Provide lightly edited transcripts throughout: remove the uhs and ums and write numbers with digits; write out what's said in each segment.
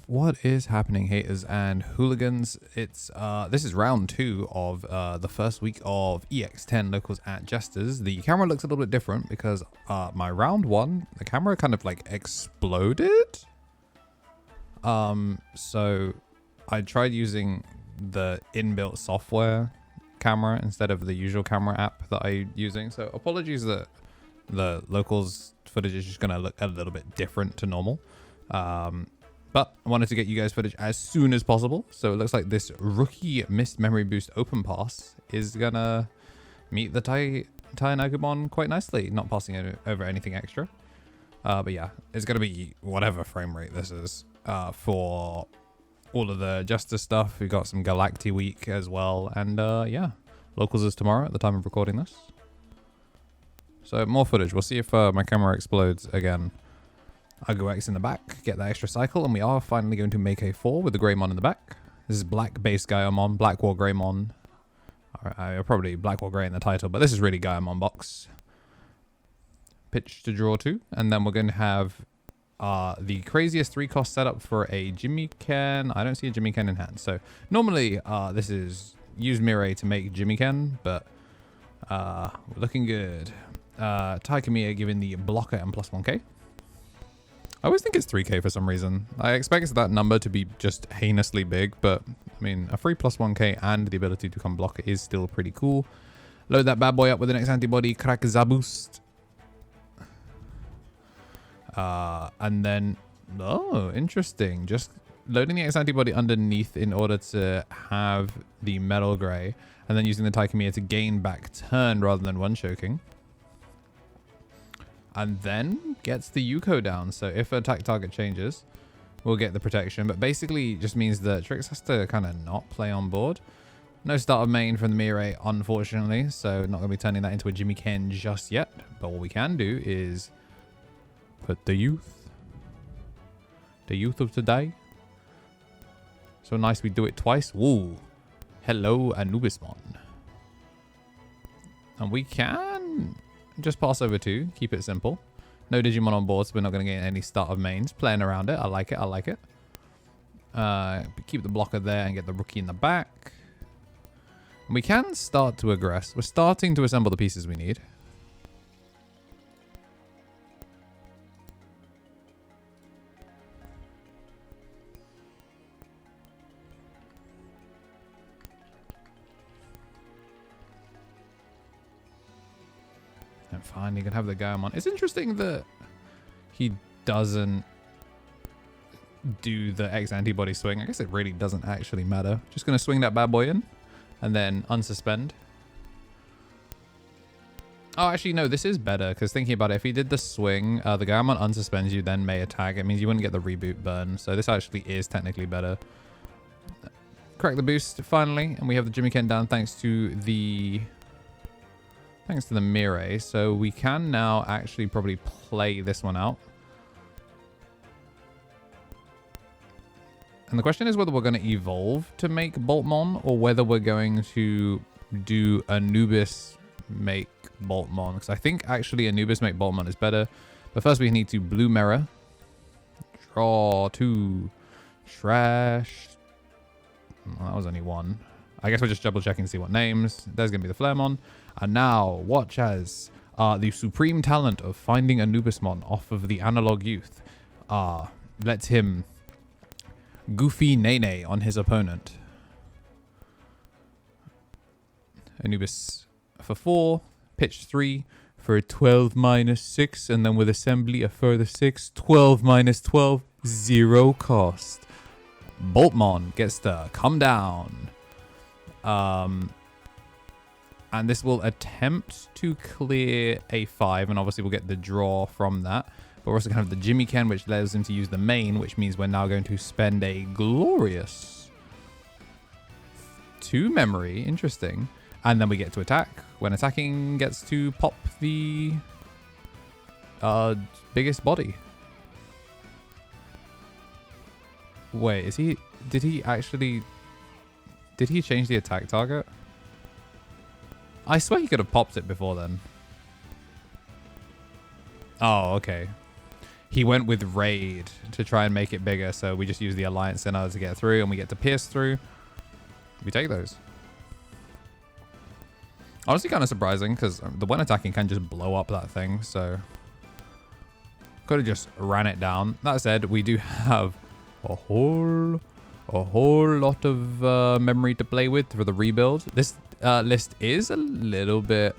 What is happening, haters and hooligans? It's this is round 2 of the first week of EX10 locals at Jesters. The camera looks a little bit different because my round 1, the camera kind of like exploded. So I tried using the inbuilt software camera instead of the usual camera app that I'm using. So apologies that the locals footage is just gonna look a little bit different to normal. But I wanted to get you guys footage as soon as possible. So it looks like this rookie missed memory boost open pass is gonna meet the Digimon quite nicely, not passing it over anything extra. But yeah, it's gonna be whatever frame rate this is for all of the Justice stuff. We've got some Galacti week as well. And yeah, locals is tomorrow at the time of recording this. So more footage. We'll see if my camera explodes again. I'll go X in the back, get that extra cycle, and we are finally going to make a 4 with the Greymon in the back. This is black base Gaiamon, BlackWarGreymon. Alright, probably BlackWarGrey in the title, but this is really Gaiamon box. Pitch to draw 2, and then we're going to have the craziest 3-cost setup for a Jimiken. I don't see a Jimiken in hand, so normally this is use Mirai to make Jimiken, but we're looking good. Taikamiya giving the blocker and plus 1k. I always think it's 3k for some reason. I expect that number to be just heinously big, but I mean, a free plus 1k and the ability to become blocker is still pretty cool. Load that bad boy up with the next antibody, Crack Zaboost. And then, oh, interesting. Just loading the X antibody underneath in order to have the metal gray, and then using the Taikamiya to gain back turn rather than one-choking. And then gets the Yuko down. So if attack target changes, we'll get the protection. But basically it just means that Trix has to kind of not play on board. No start of main from the Mirai, unfortunately. So not going to be turning that into a Jimiken just yet. But what we can do is put the youth of today. So nice we do it twice. Woo. Hello, Anubismon. And we can just pass over 2, keep it simple. No Digimon on board, so we're not going to get any start of mains. Playing around it, I like it, I like it. Keep the blocker there and get the rookie in the back. And we can start to aggress. We're starting to assemble the pieces we need. And finally, you can have the Gaiamon. It's interesting that he doesn't do the X antibody swing. I guess it really doesn't actually matter. Just going to swing that bad boy in and then unsuspend. Oh, actually, no, this is better because thinking about it, if he did the swing, the Gaiamon unsuspends you, then may attack. It means you wouldn't get the reboot burn. So this actually is technically better. Crack the boost finally, and we have the Jimiken down thanks to the Mirai. So we can now actually probably play this one out. And the question is whether we're going to evolve to make Boltmon or whether we're going to do Anubis make Boltmon. Because I think actually Anubis make Boltmon is better. But first we need to blue mirror. Draw 2. Trash. Well, that was only 1. I guess we're just double checking to see what names. There's going to be the Flaremon. And now, watch as the supreme talent of finding Anubismon off of the analog youth lets him goofy Nene on his opponent. Anubis for 4, pitch 3 for a 12 minus 6, and then with assembly a further 6, 12 minus 12, 0 cost. Boltmon gets to come down. And this will attempt to clear a 5, and obviously we'll get the draw from that. But we're also going to have the Jimiken, which allows him to use the main, which means we're now going to spend a glorious 2 memory. Interesting. And then we get to attack. When attacking, gets to pop the biggest body. Wait, is he... Did he actually... Did he change the attack target? I swear he could have popped it before then. Oh, okay. he went with Raid to try and make it bigger. So we just use the Alliance in order to get through, and we get to pierce through. We take those. Honestly, kind of surprising because the one attacking can just blow up that thing. So could have just ran it down. That said, we do have a whole lot of memory to play with for the rebuild. This list is a little bit...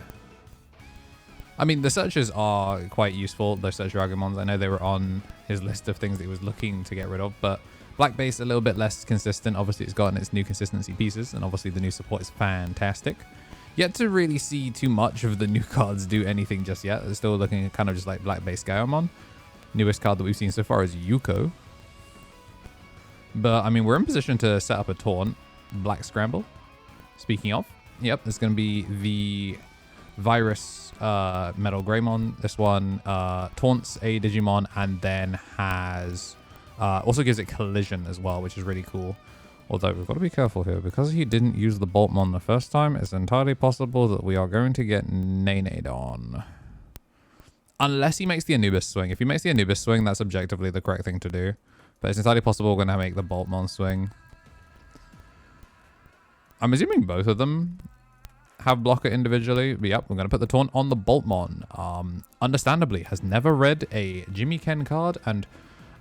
I mean, the searches are quite useful, those search Agumons. I know they were on his list of things that he was looking to get rid of, but Black Base a little bit less consistent. Obviously, it's gotten its new consistency pieces, and obviously the new support is fantastic. Yet to really see too much of the new cards do anything just yet. They're still looking kind of just like Black Base Gaiomon. Newest card that we've seen so far is Yuko. But, I mean, we're in position to set up a taunt. Black Scramble. Speaking of, yep, it's going to be the Virus Metal Greymon. This one taunts a Digimon and then has... also gives it collision as well, which is really cool. Although we've got to be careful here. Because he didn't use the Boltmon the first time, it's entirely possible that we are going to get Nade on. Unless he makes the Anubis swing. If he makes the Anubis swing, that's objectively the correct thing to do. But it's entirely possible we're going to make the Boltmon swing. I'm assuming both of them have blocker individually. But yep, we're going to put the taunt on the Boltmon. Understandably, has never read a Jimmy Ken card. And,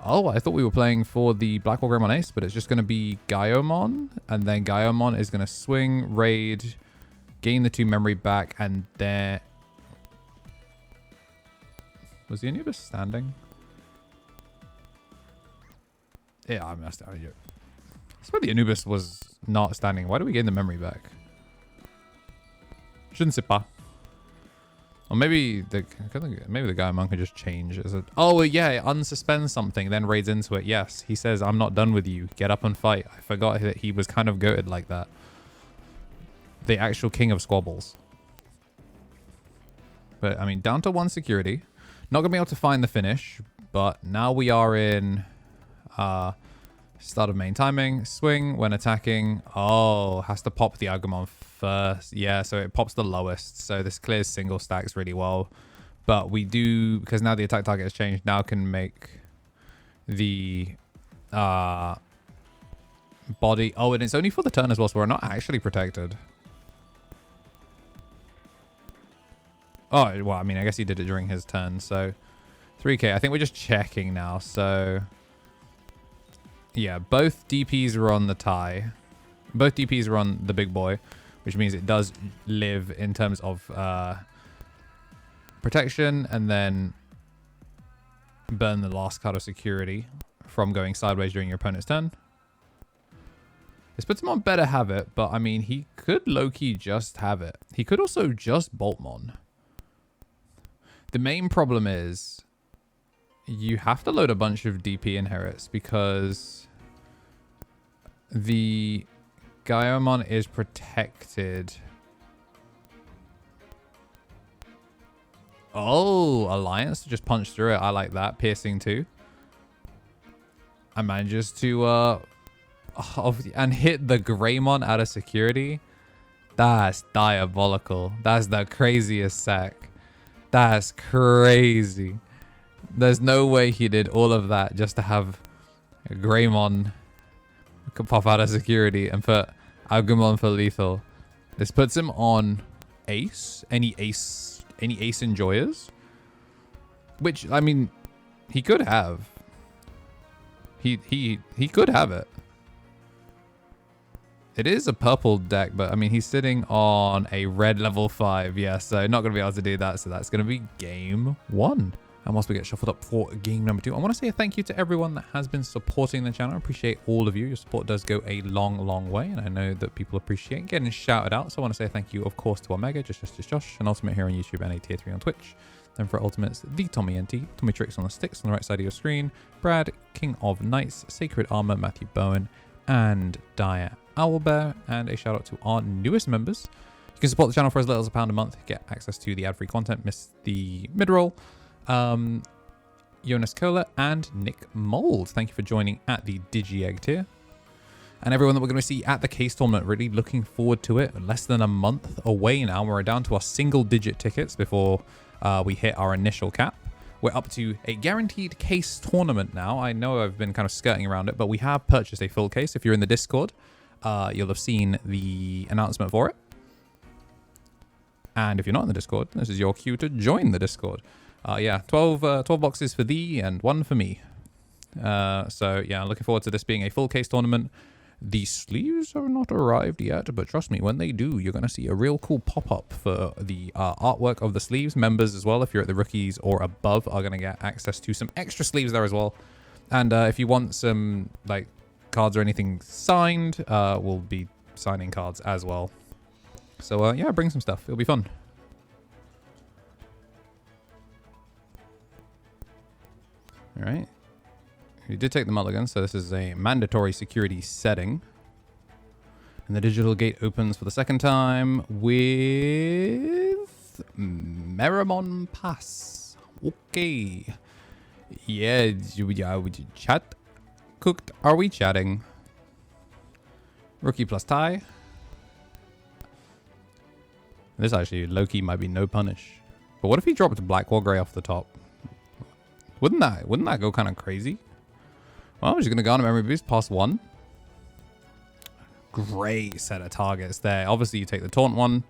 oh, I thought we were playing for the BlackWarGreymon Ace, but it's just going to be Gaiomon. And then Gaiomon is going to swing, raid, gain the 2 memory back, and then... Was the Anubis standing? Yeah, I must have you. I swear the Anubis was not standing. Why do we gain the memory back? Je ne sais pas. Or maybe the Gaiomon can just change. Oh yeah, it unsuspends something, then raids into it. Yes, he says, "I'm not done with you. Get up and fight." I forgot that he was kind of goated like that. The actual king of squabbles. But I mean, down to 1 security. Not gonna be able to find the finish, but now we are in start of main timing. Swing when attacking. Oh, has to pop the Agumon first. Yeah, so it pops the lowest. So this clears single stacks really well. But we do, because now the attack target has changed, now can make the body. Oh, and it's only for the turn as well, so we're not actually protected. Oh, well, I mean, I guess he did it during his turn, so 3k. I think we're just checking now, so yeah, both DPs are on the tie. Both DPs are on the big boy, which means it does live in terms of protection, and then burn the last card of security from going sideways during your opponent's turn. This puts him on better have it, but I mean, he could low-key just have it. He could also just Boltmon. The main problem is you have to load a bunch of DP inherits because the Gaiomon is protected. Oh, Alliance to just punch through it. I like that. Piercing too. And manages to and hit the Greymon out of security. That's diabolical. That's the craziest sack. That's crazy. There's no way he did all of that just to have a Greymon could pop out of security and put Agumon for lethal. This puts him on ace. Any ace enjoyers? Which, I mean, he could have. He could have it. It is a purple deck, but I mean, he's sitting on a red level 5. Yeah, so not going to be able to do that. So that's going to be game 1. And whilst we get shuffled up for game number 2, I want to say a thank you to everyone that has been supporting the channel. I appreciate all of you. Your support does go a long, long way. And I know that people appreciate getting shouted out. So I want to say thank you, of course, to Omega, Josh, and Ultimate here on YouTube, and a tier 3 on Twitch. Then for Ultimates, the Tommy NT, Tommy Tricks on the sticks on the right side of your screen, Brad, King of Knights, Sacred Armour, Matthew Bowen, and Dire Owlbear. And a shout out to our newest members. You can support the channel for as little as £1 a month, get access to the ad-free content, miss the mid-roll. Jonas Kohler and Nick Mold, thank you for joining at the Digi-Egg tier. And everyone that we're going to see at the case tournament, really looking forward to it. Less than a month away now. We're down to our single-digit tickets before we hit our initial cap. we're up to a guaranteed case tournament now. I know I've been kind of skirting around it, but we have purchased a full case. If you're in the Discord, you'll have seen the announcement for it. And if you're not in the Discord, this is your cue to join the Discord. Yeah, 12 boxes for thee and 1 for me. So yeah, looking forward to this being a full case tournament. The sleeves are not arrived yet, but trust me, when they do, you're going to see a real cool pop-up for the artwork of the sleeves. Members as well, if you're at the rookies or above, are going to get access to some extra sleeves there as well. And if you want some like cards or anything signed, we'll be signing cards as well. So yeah, bring some stuff. It'll be fun. All right. We did take the mulligan, so this is a mandatory security setting. And the digital gate opens for the second time with Meramon Pass. Okay. Yeah, would you chat? Cooked, are we chatting? Rookie plus tie. This actually, low-key, might be no punish. But what if he dropped BlackWarGreymon off the top? Wouldn't that go kind of crazy? Well, we're just going to go on a memory boost, pass 1. Great set of targets there. Obviously, you take the taunt one.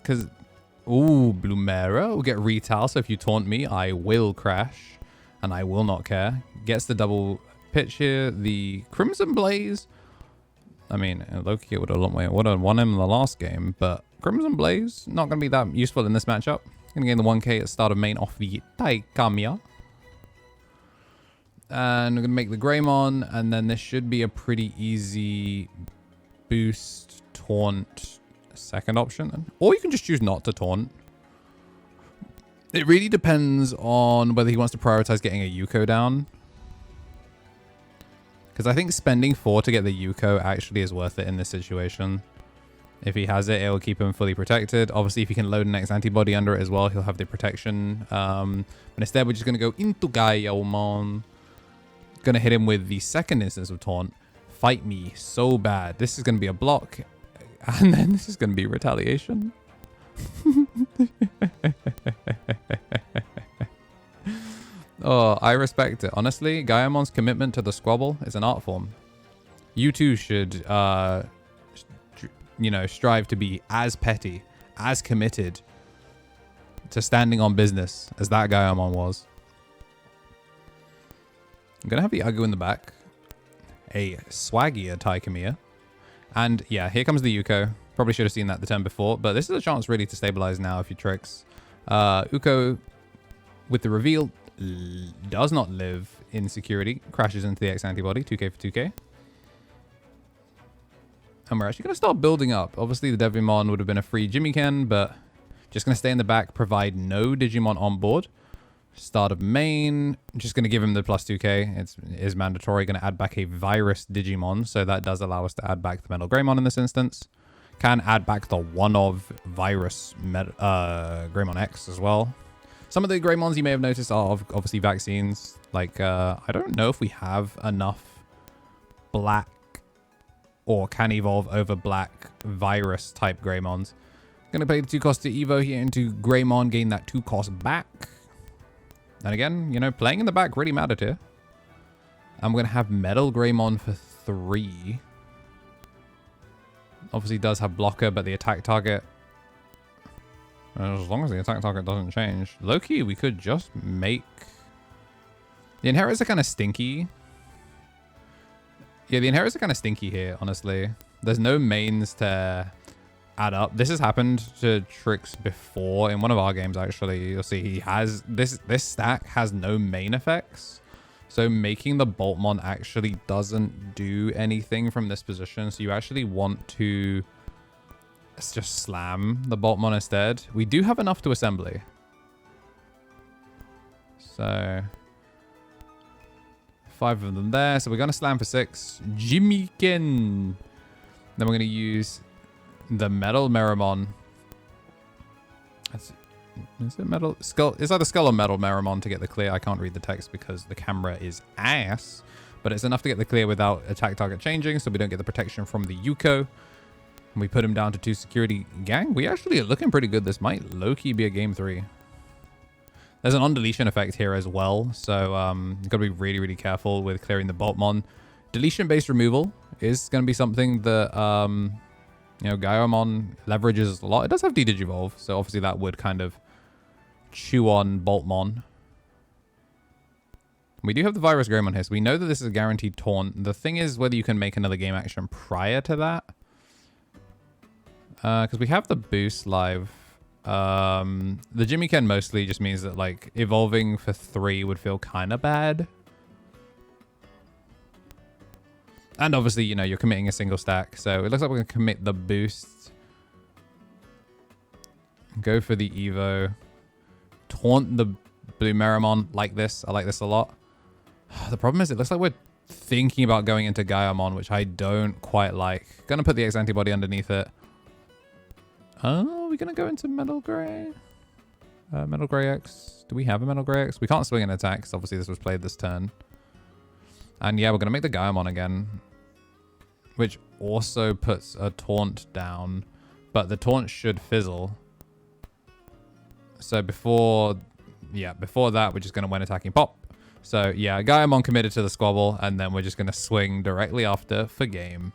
Because, ooh, Blumera will get retail. So if you taunt me, I will crash. And I will not care. Gets the double pitch here. The Crimson Blaze. I mean, Loki would have won him in the last game. But Crimson Blaze, not going to be that useful in this matchup. Going to gain the 1k at start of main off the Taikamiya. And we're going to make the Greymon, and then this should be a pretty easy boost, taunt, second option. Or you can just choose not to taunt. It really depends on whether he wants to prioritize getting a Yuko down. Because I think spending 4 to get the Yuko actually is worth it in this situation. If he has it, it will keep him fully protected. Obviously, if he can load an X antibody under it as well, he'll have the protection. But instead, we're just going to go into Gaiomon. Going to hit him with the second instance of taunt. Fight me so bad. This is going to be a block. And then this is going to be retaliation. Oh, I respect it. Honestly, Gaiamon's commitment to the squabble is an art form. You too should, you know, strive to be as petty, as committed to standing on business as that Gaiamon was. I'm going to have the Agu in the back. A swaggier Taikamiya. And yeah, here comes the Yuko. Probably should have seen that the turn before, but this is a chance really to stabilize now if you tricks. Uko with the reveal does not live in security. Crashes into the X antibody. 2k for 2k. And we're actually going to start building up. Obviously, the Veemon would have been a free Jimmy-Ken, but just going to stay in the back, provide no Digimon on board. Start of main, just going to give him the plus 2k. It is mandatory. Going to add back a virus Digimon, so that does allow us to add back the Metal Greymon in this instance. Can add back the one of virus Greymon X as well. Some of the Greymons you may have noticed are obviously vaccines. Like, I don't know if we have enough black or can evolve over black virus type Greymons. Going to pay the 2 cost to Evo here into Greymon, gain that 2 cost back. And again, you know, playing in the back really mattered here. And we're going to have Metal Greymon for 3. Obviously does have blocker, but the attack target, as long as the attack target doesn't change. Low-key, we could just make... The inheritors are kind of stinky. Yeah, the inheritors are kind of stinky here, honestly. There's no mains to add up. This has happened to Trix before in one of our games, actually. You'll see he has... This stack has no main effects. So making the Boltmon actually doesn't do anything from this position. So you actually want to just slam the Boltmon instead. We do have enough to assembly. So 5 of them there. So we're going to slam for 6. Jimmy-ken. Then we're going to use the Metal Meramon. Is it metal? Skull? It's either skull or metal Meramon to get the clear. I can't read the text because the camera is ass. But it's enough to get the clear without attack target changing, so we don't get the protection from the Yuko. We put him down to 2 security. Gang, we actually are looking pretty good. This might low-key be a game 3. There's an on-deletion effect here as well, so you've got to be really, really careful with clearing the Boltmon. Deletion-based removal is going to be something that, you know, Gaiomon leverages a lot. It does have D-Digivolve, so obviously that would kind of chew on Boltmon. We do have the BlackWarGreymon here, so we know that this is a guaranteed taunt. The thing is whether you can make another game action prior to that. Because we have the boost live. The Jimmy Ken mostly just means that, like, evolving for 3 would feel kind of bad. And obviously, you know, you're committing a single stack. So it looks like we're going to commit the boost. Go for the Evo. Taunt the Blue Meramon like this. I like this a lot. The problem is it looks like we're thinking about going into Gaiomon, which I don't quite like. Gonna put the X antibody underneath it. Oh, we're gonna go into Metal Grey. Metal Grey X. Do we have a Metal Grey X? We can't swing an attack because obviously this was played this turn. And yeah, we're gonna make the Gaiomon again, which also puts a taunt down, but the taunt should fizzle. So before that, we're just gonna win attacking pop. So yeah, Gaiomon committed to the squabble, and then we're just going to swing directly after for game.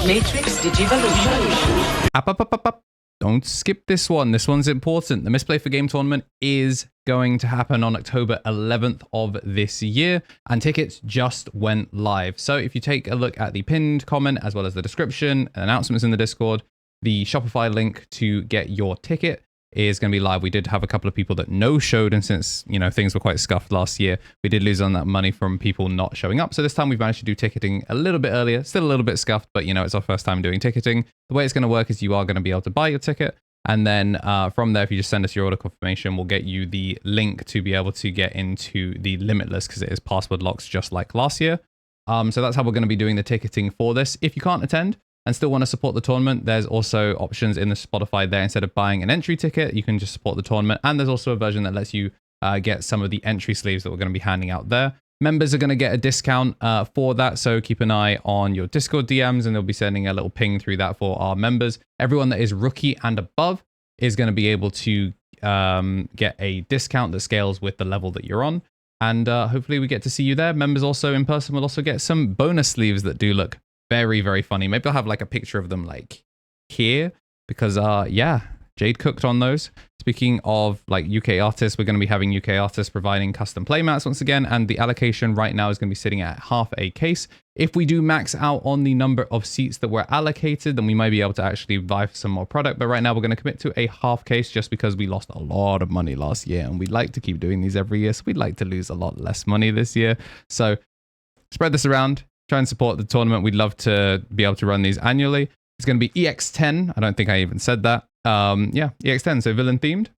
Matrix Digivolution. Up. Don't skip this one. This one's important. The Misplay for Game tournament is going to happen on October 11th of this year, and tickets just went live. So if you take a look at the pinned comment, as well as the description, announcements in the Discord, the Shopify link to get your ticket is going to be live. We did have a couple of people that no-showed, and since, you know, things were quite scuffed last year, we did lose on that money from people not showing up. So this time we've managed to do ticketing a little bit earlier, still a little bit scuffed, but you know, it's our first time doing ticketing. The way it's going to work is you are going to be able to buy your ticket, and then from there, if you just send us your order confirmation, we'll get you the link to be able to get into the Limitless, because it is password locks just like last year. So that's how we're going to be doing the ticketing for this. If you can't attend and still want to support the tournament, there's also options in the Spotify there. Instead of buying an entry ticket, you can just support the tournament. And there's also a version that lets you get some of the entry sleeves that we're going to be handing out there. Members are going to get a discount for that, so keep an eye on your Discord DMs, and they'll be sending a little ping through that for our members. Everyone that is rookie and above is going to be able to get a discount that scales with the level that you're on. And hopefully we get to see you there. Members also in person will also get some bonus sleeves that do look very, very funny. Maybe I'll have like a picture of them like here, because yeah, Jade cooked on those. Speaking of like UK artists, we're going to be having UK artists providing custom playmats once again, and the allocation right now is going to be sitting at half a case. If we do max out on the number of seats that were allocated, then we might be able to actually buy some more product, but right now we're going to commit to a half case just because we lost a lot of money last year, and we'd like to keep doing these every year, so we'd like to lose a lot less money this year. So spread this around. Try and support the tournament. We'd love to be able to run these annually. It's going to be EX10. I don't think I even said that. Yeah, EX10, so villain themed.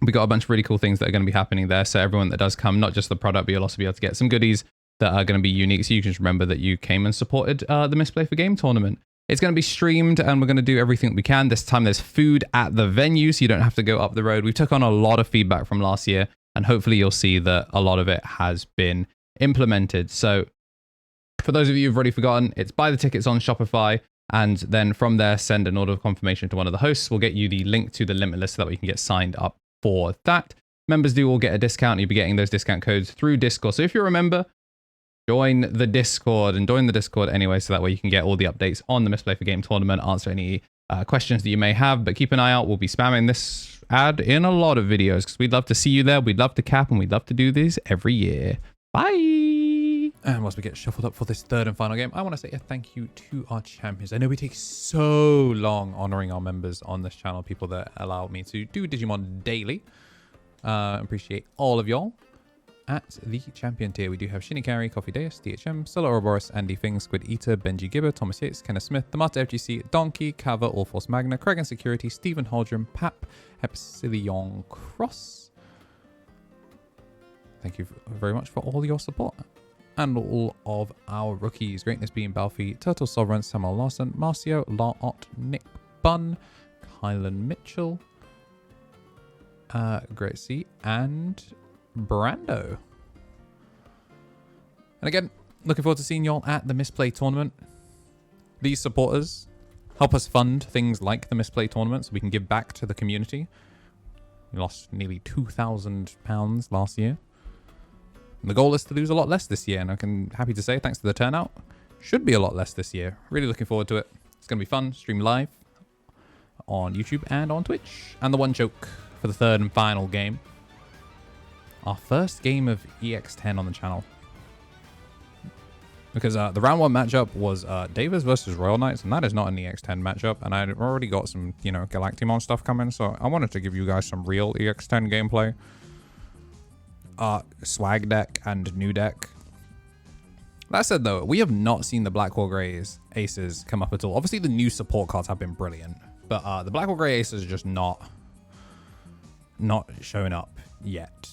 We got a bunch of really cool things that are going to be happening there. So everyone that does come, not just the product, but you'll also be able to get some goodies that are going to be unique. So you can just remember that you came and supported the Misplay for Game tournament. It's going to be streamed, and we're going to do everything that we can. This time there's food at the venue, so you don't have to go up the road. We took on a lot of feedback from last year, and hopefully you'll see that a lot of it has been implemented. So for those of you who've already forgotten, it's buy the tickets on Shopify, and then from there, send an order confirmation to one of the hosts. We'll get you the link to the Limitless so that we can get signed up for that. Members do all get a discount. You'll be getting those discount codes through Discord. So if you're a member, join the Discord, and join the Discord anyway, so that way you can get all the updates on the Misplay for Game tournament, answer any questions that you may have. But keep an eye out. We'll be spamming this ad in a lot of videos because we'd love to see you there. We'd love to cap, and we'd love to do these every year. Bye. And whilst we get shuffled up for this third and final game, I want to say a thank you to our champions. I know we take so long honoring our members on this channel, people that allow me to do Digimon daily. Appreciate all of y'all. At the champion tier, we do have Shinikari, Coffee Deus, DHM, Solo Ouroboros, Andy Fing, Squid Eater, Benji Gibber, Thomas Yates, Kenneth Smith, The Mata FGC, Donkey, Kava, All Force Magna, Craig and Security, Stephen Holdrum, Pap, Hepsilion Cross. Thank you very much for all your support. And all of our rookies. Greatness being Balfi, Turtle Sovereign, Samuel Larson, Marcio, Laot, Nick Bunn, Kylan Mitchell, Great C, and Brando. And again, looking forward to seeing y'all at the Misplay tournament. These supporters help us fund things like the misplay tournament so we can give back to the community. We lost nearly £2,000 last year. And the goal is to lose a lot less this year, and I'm happy to say, thanks to the turnout, should be a lot less this year. Really looking forward to it. It's going to be fun. Stream live on YouTube and on Twitch. And the one choke for the third and final game. Our first game of EX10 on the channel. Because the round 1 matchup was Davis versus Royal Knights, and that is not an EX10 matchup. And I'd already got some, you know, Galactimon stuff coming, so I wanted to give you guys some real EX10 gameplay. Swag deck and new deck. That said, though, we have not seen the BlackWarGreys aces come up at all. Obviously, the new support cards have been brilliant, but the BlackWarGrey aces are just not showing up yet.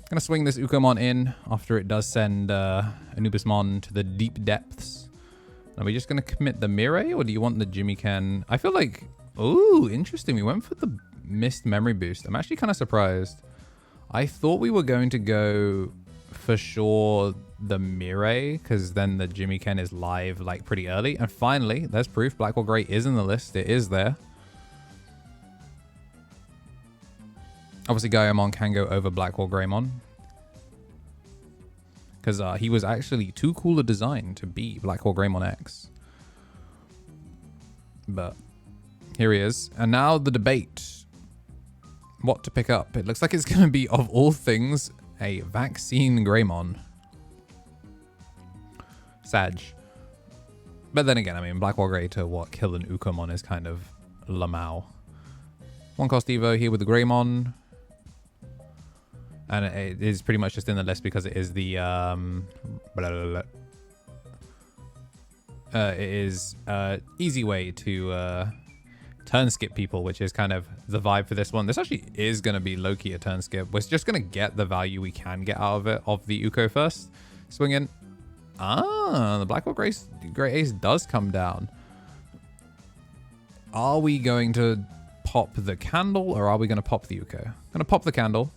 Gonna swing this Ukomon in after it does send Anubismon to the deep depths. Are we just gonna commit the Mirai, or do you want the Jimmy-Ken? I feel like, ooh, interesting. We went for the missed memory boost. I'm actually kind of surprised. I thought we were going to go for sure the Mirai, because then the Jimmy-Ken is live like pretty early. And finally, there's proof. BlackWarGrey is in the list. It is there. Obviously, Gaimon can go over BlackWarGreymon, because he was actually too cool a design to be BlackWarGreymon X. But here he is. And now the debate. What to pick up? It looks like it's going to be, of all things, a Vaccine Greymon. Sag. But then again, I mean, BlackWarGrey to what? Kill an Ukomon is kind of Lamau. 1 cost Evo here with the Greymon. And it is pretty much just in the list because it is the it is easy way to turn skip people, which is kind of the vibe for this one. This actually is going to be low-key a turn skip. We're just going to get the value we can get out of it, of the Uko first. Swing in. Ah, the BlackWarGrey Great Ace does come down. Are we going to pop the candle, or are we going to pop the Uko? Going to pop the candle.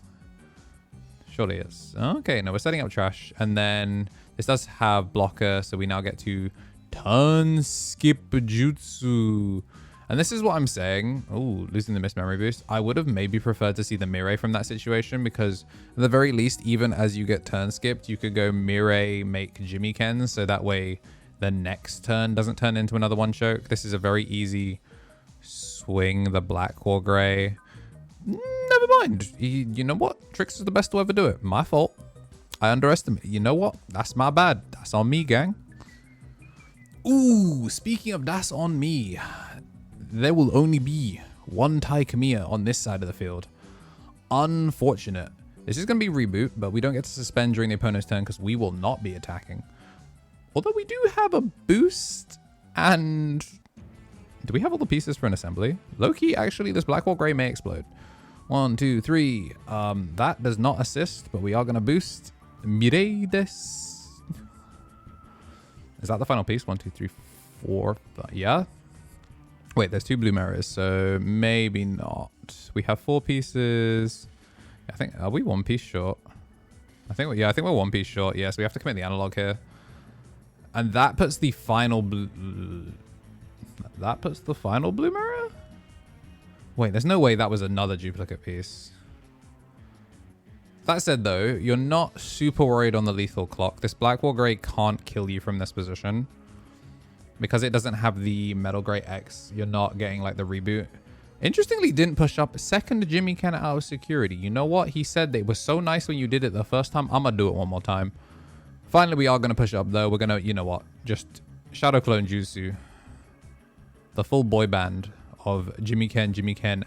Surely it's okay. No, we're setting up trash, and then this does have blocker, so we now get to turn skip jutsu. And this is what I'm saying. Oh, losing the missed memory boost. I would have maybe preferred to see the Mirai from that situation, because at the very least, even as you get turn skipped, you could go Mirai, make Jimmy Ken, so that way the next turn doesn't turn into another one choke. This is a very easy swing the BlackWarGrey. Never mind. You know what? Trix is the best to ever do it. My fault. I underestimated. You know what? That's my bad. That's on me, gang. Ooh, speaking of that's on me, there will only be one Tai Kamiya on this side of the field. Unfortunate. This is going to be reboot, but we don't get to suspend during the opponent's turn because we will not be attacking. Although we do have a boost, and do we have all the pieces for an assembly? Low-key, actually, this BlackWarGrey may explode. 1, 2, 3. That does not assist, but we are going to boost. Mirai desu. Is that the final piece? 1, 2, 3, 4. Yeah. Wait, there's 2 blue mirrors, so maybe not. We have 4 pieces. I think, are we 1 piece short? I think we're 1 piece short. Yes, we have to commit the analog here. And that puts the final blue. That puts the final blue mirror? Wait, there's no way that was another duplicate piece. That said, though, you're not super worried on the lethal clock. This BlackWarGrey can't kill you from this position. Because it doesn't have the Metal Grey X, you're not getting like the reboot. Interestingly, didn't push up second Jimmy Ken out of security. You know what? He said that it was so nice when you did it the first time. I'm going to do it one more time. Finally, we are going to push up, though. We're going to, you know what? Just Shadow Clone Jutsu. The full boy band of Jimmy Ken,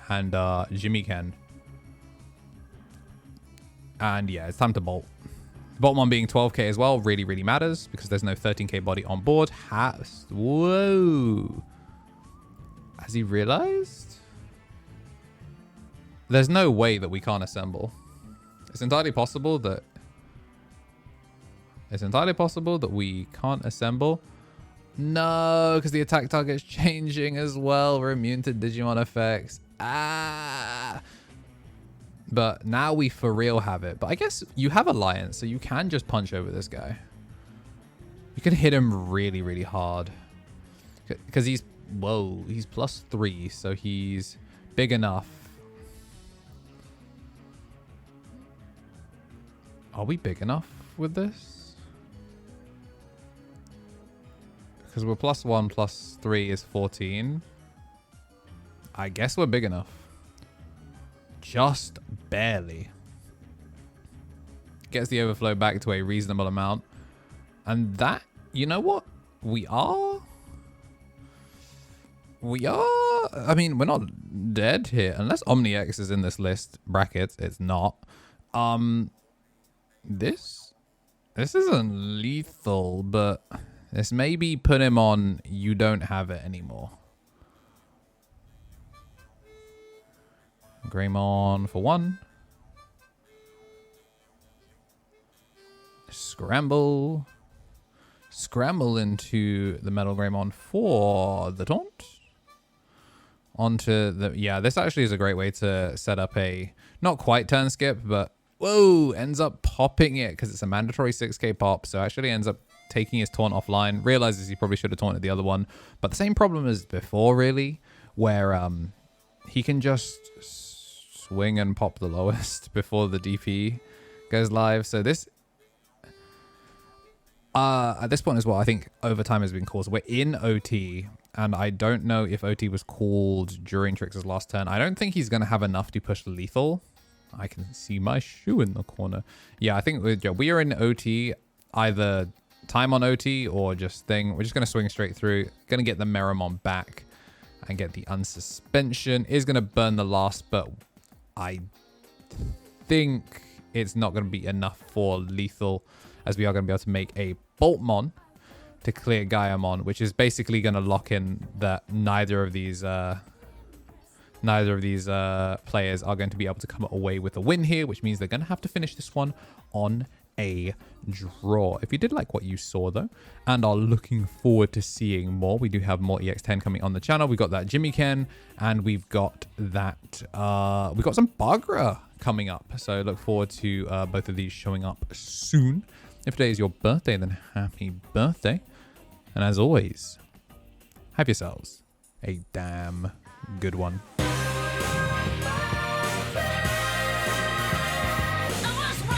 and Jimmy Ken. And yeah, it's time to bolt. Bottom one being 12k as well really, really matters because there's no 13k body on board. Whoa. Has he realized? There's no way that we can't assemble. It's entirely possible that we can't assemble. No, because the attack target's changing as well. We're immune to Digimon effects. Ah. But now we for real have it. But I guess you have Alliance, so you can just punch over this guy. You can hit him really, really hard. Because he's, whoa, he's +3, so he's big enough. Are we big enough with this? Because we're +1 +3 is 14. I guess we're big enough. Just barely. Gets the overflow back to a reasonable amount. And that, you know what? We are. I mean, we're not dead here. Unless OmniX is in this list. Brackets. It's not. This isn't lethal, but this maybe put him on you don't have it anymore. Greymon for 1. Scramble. Scramble into the Metal Greymon for the taunt. Onto the... Yeah, this actually is a great way to set up a... Not quite turn skip, but... Whoa! Ends up popping it because it's a mandatory 6k pop. So actually ends up taking his taunt offline. Realizes he probably should have taunted the other one. But the same problem as before, really. Where he can just swing and pop the lowest before the DP goes live. So this... at this point as well, I think overtime has been called. So we're in OT, and I don't know if OT was called during Trix's last turn. I don't think he's going to have enough to push lethal. I can see my shoe in the corner. Yeah, I think we are in OT, either time on OT or just thing. We're just going to swing straight through. Going to get the Meramon back and get the unsuspension. Is going to burn the last, but I think it's not going to be enough for lethal, as we are going to be able to make a Boltmon to clear Gaiamon, which is basically going to lock in that neither of these players are going to be able to come away with a win here, which means they're going to have to finish this one on a draw. If you did like what you saw though, and are looking forward to seeing more, we do have more EX10 coming on the channel. We've got that Jimmy Ken, and we've got that we've got some Bagra coming up, so look forward to both of these showing up soon. If today is your birthday, then happy birthday. And as always, have yourselves a damn good one.